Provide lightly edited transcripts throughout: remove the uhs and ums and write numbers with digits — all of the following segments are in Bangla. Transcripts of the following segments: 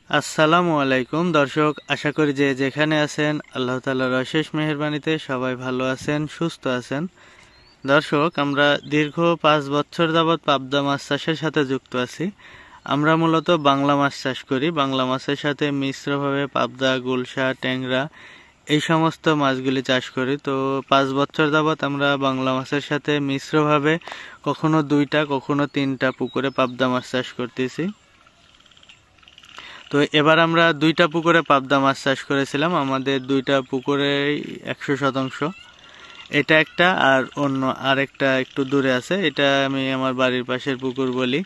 আসসালামু আলাইকুম দর্শক, আশা করি যে যেখানে আছেন আল্লাহ তাআলার অশেষ মেহেরবানিতে সবাই ভালো আছেন, সুস্থ আছেন। দর্শক, আমরা দীর্ঘ 5 বছর যাবৎ পাবদা মাছ চাষের সাথে যুক্ত আছি। আমরা মূলত বাংলা মাছ চাষ করি। বাংলা মাছের সাথে মিশ্রভাবে পাবদা, গুলশা, ট্যাংরা এই সমস্ত মাছগুলি চাষ করি। তো 5 বছর যাবৎ আমরা বাংলা মাছের সাথে মিশ্রভাবে কখনো 2টা কখনো 3টা পুকুরে পাবদা মাছ চাষ করতেছি। তো এবার আমরা 2টা পুকুরে পাবদা মাছ চাষ করেছিলাম। আমাদের 2টা পুকুরেই 100%। এটা একটা, আর অন্য আরেকটা একটু দূরে আছে। এটা আমি আমার বাড়ির পাশের পুকুর বলি।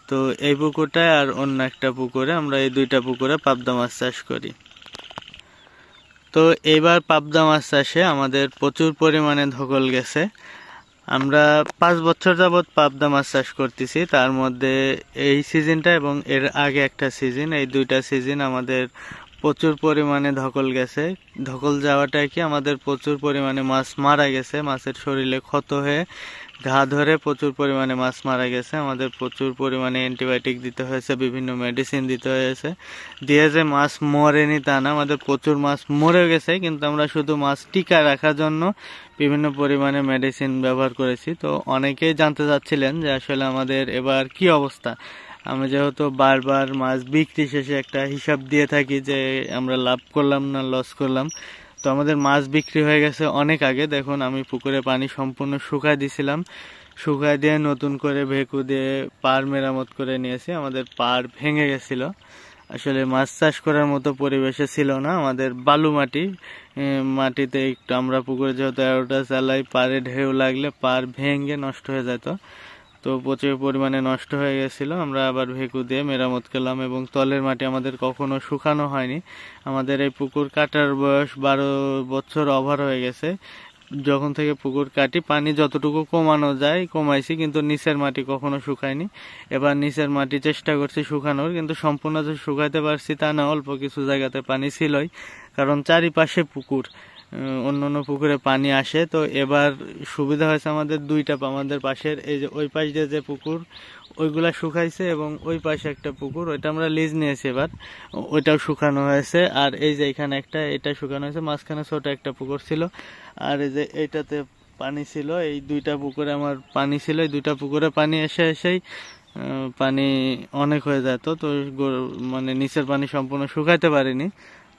তো এই পুকুরটায় আর অন্য একটা পুকুরে আমরা এই 2টা পুকুরে পাবদা মাছ চাষ করি। তো এইবার পাবদা মাছ চাষে আমাদের প্রচুর পরিমাণে ধকল গেছে। আমরা 5 বছর যাবৎ পাবদা মাছ চাষ করতেছি। তার মধ্যে এই সিজনটা এবং এর আগে একটা সিজন, এই 2টা সিজন আমাদের প্রচুর পরিমাণে ধকল গেছে। ধকল যাওয়াটা কি, আমাদের প্রচুর পরিমাণে মাছ মারা গেছে। মাছের শরীরে ক্ষত হয়ে ঘা ধরে প্রচুর পরিমাণে মাছ মারা গেছে। আমাদের প্রচুর পরিমাণে অ্যান্টিবায়োটিক দিতে হয়েছে, বিভিন্ন মেডিসিন দিতে হয়েছে। দিয়ে যে মাছ মরেনি তা না, আমাদের প্রচুর মাছ মরে গেছে, কিন্তু আমরা শুধু মাছ টিকা রাখার জন্য বিভিন্ন পরিমাণে মেডিসিন ব্যবহার করেছি। তো অনেকেই জানতে চাচ্ছিলেন যে আসলে আমাদের এবার কি অবস্থা। আমি যেহেতু বারবার মাছ বিক্রি শেষে একটা হিসাব দিয়ে থাকি যে আমরা লাভ করলাম না লস করলাম। তো আমাদের মাছ বিক্রি হয়ে গেছে অনেক আগে। দেখুন, আমি পুকুরে পানি সম্পূর্ণ শুকায় দিয়েছিলাম। শুকায় দিয়ে নতুন করে ভেকু দিয়ে পাড় মেরামত করে নিয়েছি। আমাদের পাড় ভেঙে গেছিল। আসলে মাছ চাষ করার মতো পরিবেশে ছিল না। আমাদের বালু মাটি, মাটিতে একটু আমরা পুকুরে যেহেতু এরোটা চালাই, পাড়ে ঢেউ লাগলে পাড় ভেঙে নষ্ট হয়ে যেত। তো প্রচুর পরিমাণে নষ্ট হয়ে গেছিল। আমরা আবার ভেকু দিয়ে মেরামত করলাম, এবং তলের মাটি আমাদের কখনো শুকানো হয়নি। আমাদের এই পুকুর কাটার বয়স 12 বছর ওভার হয়ে গেছে। যখন থেকে পুকুর কাটি, পানি যতটুকু কমানো যায় কমাইছি, কিন্তু নিচের মাটি কখনো শুকায়নি। এবার নিচের মাটি চেষ্টা করছি শুকানোর, কিন্তু সম্পূর্ণ যে শুকাইতে পারছি তা না। অল্প কিছু জায়গাতে পানি ছিলই, কারণ চারিপাশে পুকুর, অন্য অন্য পুকুরে পানি আসে। তো এবার সুবিধা হয়েছে আমাদের 2টা, আমাদের পাশের এই যে ওই পাশ দিয়ে যে পুকুর ওইগুলা শুকাইছে, এবং ওই পাশে একটা পুকুর, ওইটা আমরা লিজ নিয়েছি এবার, ওইটাও শুকানো হয়েছে। আর এই যে এখানে একটা, এটা শুকানো হয়েছে। মাঝখানে ছোট একটা পুকুর ছিল, আর এই যে এইটাতে পানি ছিল। এই 2টা পুকুরে আমার পানি ছিল। এই 2টা পুকুরে পানি এসে এসেই পানি অনেক হয়ে যেত। তো মানে নিচের পানি সম্পূর্ণ শুকাইতে পারিনি।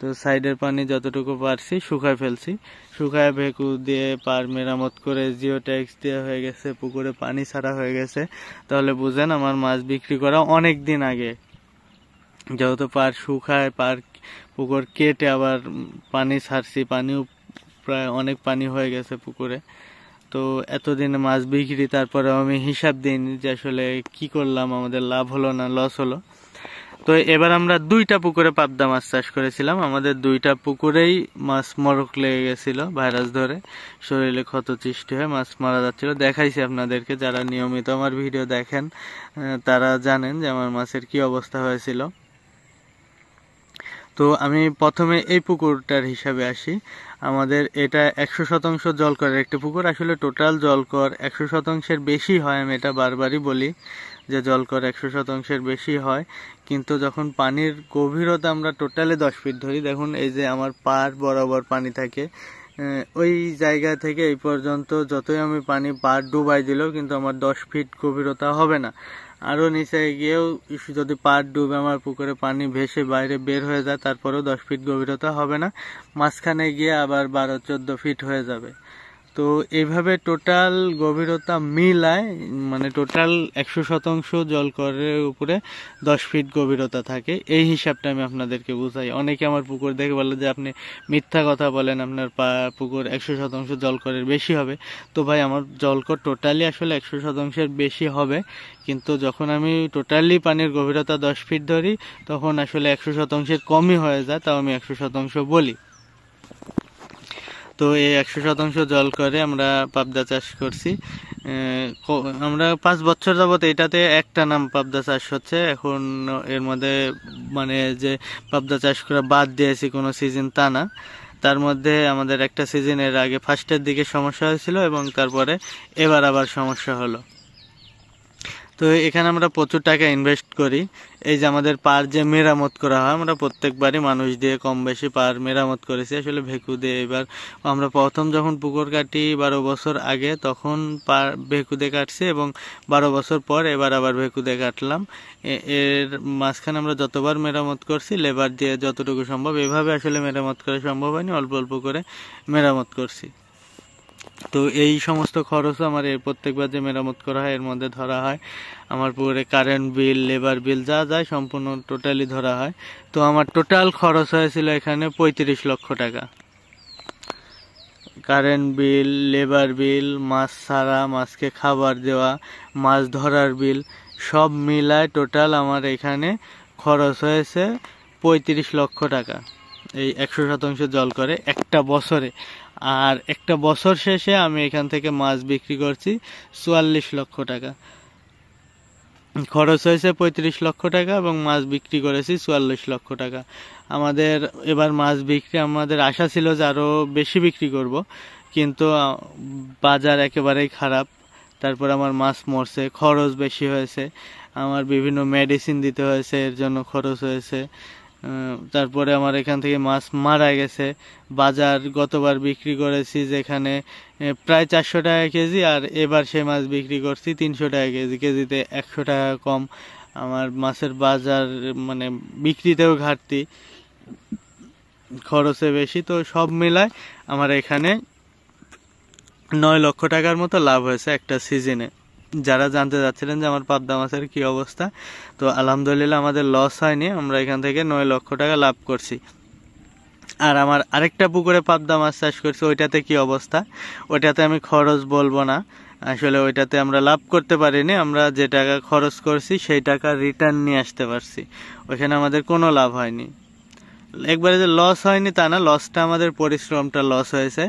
তো সাইডের পানি যতটুকু পারছি শুকায় ফেলছি। শুকায় ভেকু দিয়ে পার মেরামত করে জিও ট্যাক্স দিয়ে হয়ে গেছে, পুকুরে পানি ছাড়া হয়ে গেছে। তাহলে বুঝেন আমার মাছ বিক্রি করা অনেক দিন আগে। যেহেতু পার শুকায়, পার পুকুর কেটে আবার পানি ছাড়ছি, পানিও প্রায় অনেক পানি হয়ে গেছে পুকুরে। তো এতদিনে মাছ বিক্রি, তারপরে আমি হিসাব দিইনি যে আসলে কি করলাম, আমাদের লাভ হলো না লস হলো। তো এবার আমরা 2টা পুকুরে পাবদা মাছ চাষ করেছিলাম। আমাদের 2টা পুকুরেই মাছ মরক লেগে গেছিল, ভাইরাস ধরে শরীরে ক্ষত সৃষ্টি হয়ে মাছ মারা যাচ্ছিল। দেখাইছি আপনাদেরকে, যারা নিয়মিত আমার ভিডিও দেখেন তারা জানেন যে আমার মাছের কি অবস্থা হয়েছিল। তো আমি প্রথমে এই পুকুরটার হিসাবে আসি। আমাদের এটা 100% জলকরের একটি পুকুর। আসলে টোটাল জলকর 100%-এর বেশি হয়, আমি এটা বারবারই বলি যে জলকর 100%-এর বেশি হয়। কিন্তু যখন পানির গভীরতা আমরা টোটালে 10 ফিট ধরি, দেখুন এই যে আমার পাড় বরাবর পানি থাকে, ওই জায়গা থেকে এই পর্যন্ত যতই আমি পানি পাড় ডুবাই দিলেও কিন্তু আমার 10 ফিট গভীরতা হবে না। আরও নিচে গিয়েও যদি পাড় ডুবে আমার পুকুরে পানি ভেসে বাইরে বের হয়ে যায়, তারপরেও 10 ফিট গভীরতা হবে না। মাঝখানে গিয়ে আবার 12-14 ফিট হয়ে যাবে। তো এইভাবে টোটাল গভীরতা মিলায়, মানে টোটাল 100% জলকরের উপরে 10 ফিট গভীরতা থাকে। এই হিসাবটা আমি আপনাদেরকে বুঝাই। অনেকে আমার পুকুর দেখে বলে যে আপনি মিথ্যা কথা বলেন, আপনার পুকুর 100% জলকরের বেশি হবে। তো ভাই, আমার জলকর টোটালি আসলে 100%-এর বেশি হবে, কিন্তু যখন আমি টোটালি পানির গভীরতা 10 ফিট ধরি তখন আসলে 100%-এর কমই হয়ে যায়, তাও আমি 100% বলি। তো এই 100% জল করে আমরা পাবদা চাষ করছি। আমরা 5 বছর যাবত এটাতে একটা নাম পাবদা চাষ হচ্ছে। এখন এর মধ্যে মানে যে পাবদা চাষ করা বাদ দিয়েছি কোনো সিজন তা না। তার মধ্যে আমাদের একটা সিজনের আগে ফার্স্টের দিকে সমস্যা হয়েছিল, এবং তারপরে এবার আবার সমস্যা হলো। তো এখানে আমরা প্রচুর টাকা ইনভেস্ট করি। এই যে আমাদের পার যে মেরামত করা হয়, আমরা প্রত্যেকবারই মানুষ দিয়ে কম বেশি পার মেরামত করেছি, আসলে ভেকু দিয়ে। এবার আমরা প্রথম যখন পুকুর কাটি 12 বছর আগে, তখন পার ভেকু দিয়ে কাটছি, এবং 12 বছর পর এবার আবার ভেকু দিয়ে কাটলাম। এর মাঝখানে আমরা যতবার মেরামত করছি লেবার দিয়ে যতটুকু সম্ভব, এভাবে আসলে মেরামত করা সম্ভব হয়নি, অল্প অল্প করে মেরামত করছি। তো এই সমস্ত খরচও আমার এই প্রত্যেকবার যে মেরামত করা হয় এর মধ্যে ধরা হয়। আমার পুকুরে কারেন্ট বিল, লেবার বিল যা যায় সম্পূর্ণ টোটালি ধরা হয়। তো আমার টোটাল খরচ হয়েছিল এখানে 35 লক্ষ টাকা। কারেন্ট বিল, লেবার বিল, মাছ ছাড়া, মাছকে খাবার দেওয়া, মাছ ধরার বিল সব মিলায় টোটাল আমার এখানে খরচ হয়েছে 35 লক্ষ টাকা, এই 100% জল করে একটা বছরে। আর একটা বছর শেষে আমি এখান থেকে মাছ বিক্রি করছি 44 লক্ষ টাকা। খরচ হয়েছে 35 লক্ষ টাকা এবং মাছ বিক্রি করেছি 44 লক্ষ টাকা। আমাদের এবার মাছ বিক্রি, আমাদের আশা ছিল যে আরও বেশি বিক্রি করব, কিন্তু বাজার একেবারেই খারাপ। তারপর আমার মাছ মরছে, খরচ বেশি হয়েছে, আমার বিভিন্ন মেডিসিন দিতে হয়েছে, এর জন্য খরচ হয়েছে। তারপরে আমার এখান থেকে মাছ মারা গেছে। বাজার গতবার বিক্রি করেছি যেখানে প্রায় 400 টাকা কেজি, আর এবার সে মাছ বিক্রি করছি 300 টাকা কেজি, কেজিতে 100 টাকা কম। আমার মাছের বাজার মানে বিক্রিতেও ঘাটতি, খরচে বেশি। তো সব মিলায় আমার এখানে 9 লক্ষ টাকার মতো লাভ হয়েছে একটা সিজনে। যারা জানতে চাচ্ছিলেন যে আমার পাবদা মাছের কি অবস্থা, তো আলহামদুলিল্লাহ আমাদের লস হয়নি, আমরা এখান থেকে 9 লক্ষ টাকা লাভ করছি। আর আমার আরেকটা পুকুরে পাবদা মাছ চাষ করছি, ওইটাতে কি অবস্থা, ওইটাতে আমি খরচ বলবো না, আসলে ওইটাতে আমরা লাভ করতে পারিনি। আমরা যে টাকা খরচ করছি সেই টাকা রিটার্ন নিয়ে আসতে পারছি, ওইখানে আমাদের কোনো লাভ হয়নি। একবারে যে লস হয়নি তা না, লসটা আমাদের পরিশ্রমটা লস হয়েছে।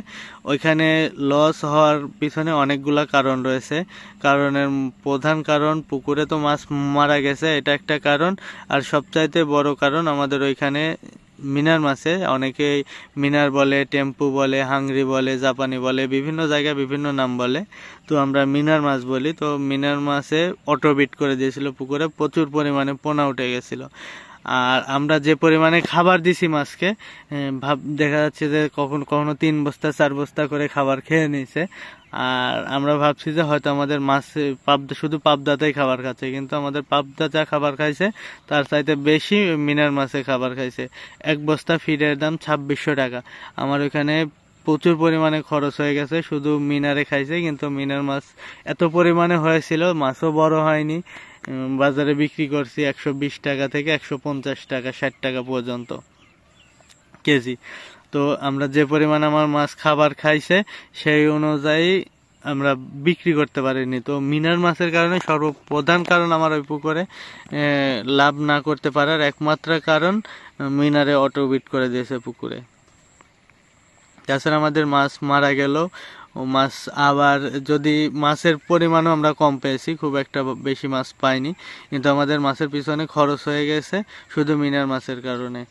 ওইখানে লস হওয়ার পিছনে অনেকগুলা কারণ রয়েছে। কারণের প্রধান কারণ পুকুরে তো মাছ মারা গেছে, এটা একটা কারণ। আর সবচাইতে বড় কারণ আমাদের ওইখানে মিনার মাছে, অনেকেই মিনার বলে, টেম্পু বলে, হাংরি বলে, জাপানি বলে, বিভিন্ন জায়গায় বিভিন্ন নাম বলে। তো আমরা মিনার মাছ বলি। তো মিনার মাছে অটোবিট করে দিয়েছিল পুকুরে, প্রচুর পরিমাণে পোনা উঠে গেছিল। আর আমরা যে পরিমাণে খাবার দিছি মাছকে, দেখা যাচ্ছে যে কখনো কখনো 3 বস্তা 4 বস্তা করে খাবার খেয়ে নিছে। আর আমরা ভাবছি যে হয়তো আমাদের মাছ পাবদা, শুধু পাবদাতেই খাবার খাচ্ছে, কিন্তু আমাদের পাবদা যা খাবার খাইছে তার চাইতে বেশি মিনার মাছে খাবার খাইছে। 1 বস্তা ফিডের দাম 2600 টাকা। আমার ওখানে প্রচুর পরিমাণে খরচ হয়ে গেছে, শুধু মিনারে খাইছে, কিন্তু মিনার মাছ এত পরিমাণে হয়েছিল, মাছও বড় হয়নি। বাজারে বিক্রি করছি 120 টাকা থেকে 150 টাকা, 60 টাকা পর্যন্ত কেজি। তো আমরা যে পরিমাণ আমার মাছ খাবার খাইছে সেই অনুযায়ী আমরা বিক্রি করতে পারিনি। তো মিনার মাছের কারণে সর্বপ্রধান কারণ আমার ওই পুকুরে লাভ না করতে পারার একমাত্র কারণ, মিনারে অটোবিট করে দিয়েছে পুকুরে। তাছাড়া আমাদের মাছ মারা গেল, মাছ আবার যদি মাছের পরিমাণও আমরা কম পেয়েছি, খুব একটা বেশি মাছ পাইনি, কিন্তু আমাদের মাছের পিছনে খরচ হয়ে গেছে শুধু মিনার মাছের কারণে।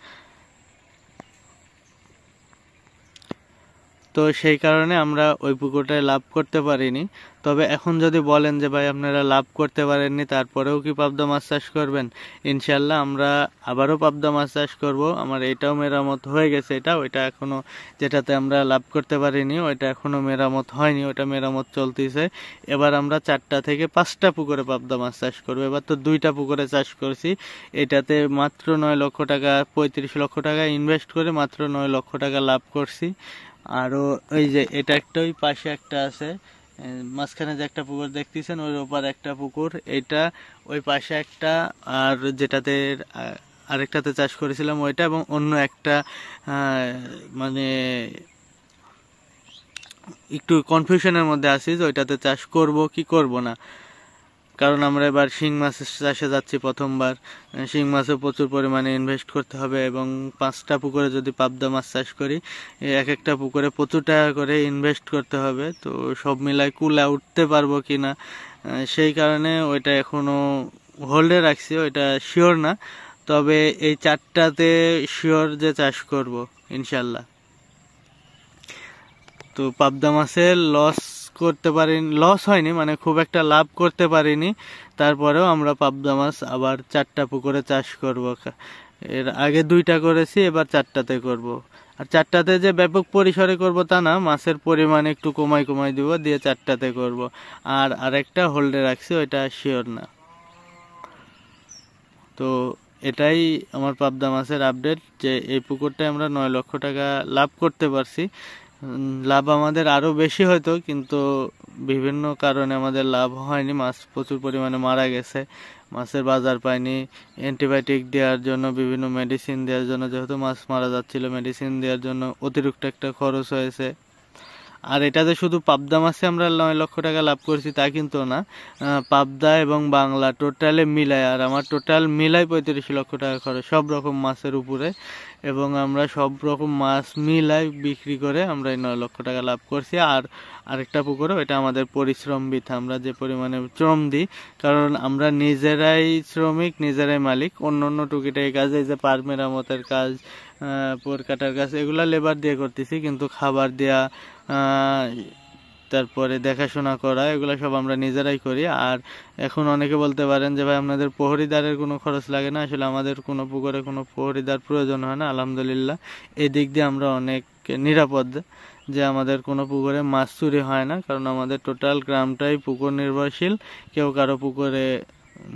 তো সেই কারণে আমরা ওই পুকুরটায় লাভ করতে পারিনি। তবে এখন যদি বলেন যে ভাই আপনারা লাভ করতে পারেননি, তারপরেও কি পাবদা মাছ চাষ করবেন, ইনশাল্লাহ আমরা আবারও পাবদা মাছ চাষ করব। আমার এটাও মেরামত হয়ে গেছে, ওইটা এখনো, যেটাতে আমরা লাভ করতে পারিনি ওইটা এখনো মেরামত হয়নি, ওইটা মেরামত চলতেছে। এবার আমরা 4টা থেকে 5টা পুকুরে পাবদা মাছ চাষ করবো। এবার তো 2টা পুকুরে চাষ করছি, এটাতে মাত্র 9 লক্ষ টাকা, 35 লক্ষ টাকা ইনভেস্ট করে মাত্র 9 লক্ষ টাকা লাভ করছি। আরো ওই যে এটা একটা, ওই পাশে একটা আছে, মাঝখানে যে একটা পুকুর দেখতেছেন ওই ওপার একটা পুকুর, এটা ওই পাশে একটা, আর যেটাতে আরেকটাতে চাষ করেছিলাম ওইটা, এবং অন্য একটা মানে একটু কনফিউশনের মধ্যে আছি যে ওইটাতে চাষ করব কি করব না। কারণ আমরা এবার শিং মাছ চাষে যাচ্ছি প্রথমবার, শিং মাছে প্রচুর পরিমাণে ইনভেস্ট করতে হবে, এবং 5টা পুকুরে যদি পাবদা মাছ চাষ করি, এক একটা পুকুরে প্রচুর টাকা করে ইনভেস্ট করতে হবে। তো সব মিলাই কুলা উঠতে পারবো কিনা, সেই কারণে ওইটা এখনো হোল্ডে রাখছি, ওইটা শিওর না। তবে এই 4টাতে শিওর যে চাষ করব ইনশাল্লাহ। তো পাবদা মাছের লস করতে পারিনি, লস হয়নি, মানে খুব একটা লাভ করতে পারিনি। তারপরেও আমরা পাবদা মাছ আবার 4টা পুকুরে চাষ করব। এর আগে 2টা করেছি, এবার 4টাতে করব। আর 4টাতে যে ব্যাপক পরিসরে করব তা না, মাছের পরিমাণ একটু কমাই দিব, দিয়ে 4টাতে করব। আর আরেকটা হোল্ডে রাখছি, ওইটা শিওর না। তো এটাই আমার পাবদা মাছের আপডেট, যে এই পুকুরটায় আমরা 9 লক্ষ টাকা লাভ করতে পারছি। লাভ আমাদের আরও বেশি হয়তো, কিন্তু বিভিন্ন কারণে আমাদের লাভ হয়নি। মাছ প্রচুর পরিমাণে মারা গেছে, মাছের বাজার পায়নি। অ্যান্টিবায়োটিক দেওয়ার জন্য, বিভিন্ন মেডিসিন দেওয়ার জন্য, যেহেতু মাছ মারা যাচ্ছিল, মেডিসিন দেওয়ার জন্য অতিরিক্ত একটা খরচ হয়েছে। আর এটাতে শুধু পাবদা মাছে আমরা 9 লক্ষ টাকা লাভ করছি তা কিন্তু না, পাবদা এবং বাংলা টোটালে মিলাই, আর আমার টোটাল মিলাই 35 লক্ষ টাকা খরচ সব রকম মাছের উপরে। এবং আমরা সব রকম মাছ মিলাই বিক্রি করে আমরা এই 9 লক্ষ টাকা লাভ করছি। আর আরেকটা পুকুরও, এটা আমাদের পরিশ্রম বৃথা, আমরা যে পরিমাণে শ্রম দিই, কারণ আমরা নিজেরাই শ্রমিক, নিজেরাই মালিক। অন্য টুকিটাকি কাজে, যে পার মেরামতের কাজ, পোর কাটার কাজ, এগুলা লেবার দিয়ে করতেছি, কিন্তু খাবার দেয়া, তারপরে দেখাশোনা করা, এগুলো সব আমরা নিজেরাই করি। আর এখন অনেকে বলতে পারেন যে ভাই আপনাদের প্রহরীদারের কোনো খরচ লাগে না। আসলে আমাদের কোনো পুকুরে কোনো প্রহরীদার প্রয়োজন হয় না, আলহামদুলিল্লাহ। এই দিক দিয়ে আমরা অনেক নিরাপদ, যে আমাদের কোনো পুকুরে মাছ চুরি হয় না, কারণ আমাদের টোটাল গ্রামটাই পুকুর নির্ভরশীল। কেউ কারো পুকুরে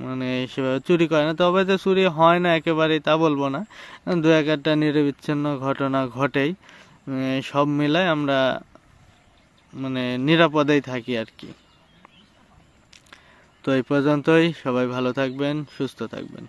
মানে সেভাবে চুরি করে না। তবে যে চুরি হয় না একেবারেই তা বলবো না, 2-1টা নিরবিচ্ছিন্ন ঘটনা ঘটেই। সব মিলায় আমরা মানে নিরাপদেই থাকি আর কি। তো এই পর্যন্তই, সবাই ভালো থাকবেন, সুস্থ থাকবেন।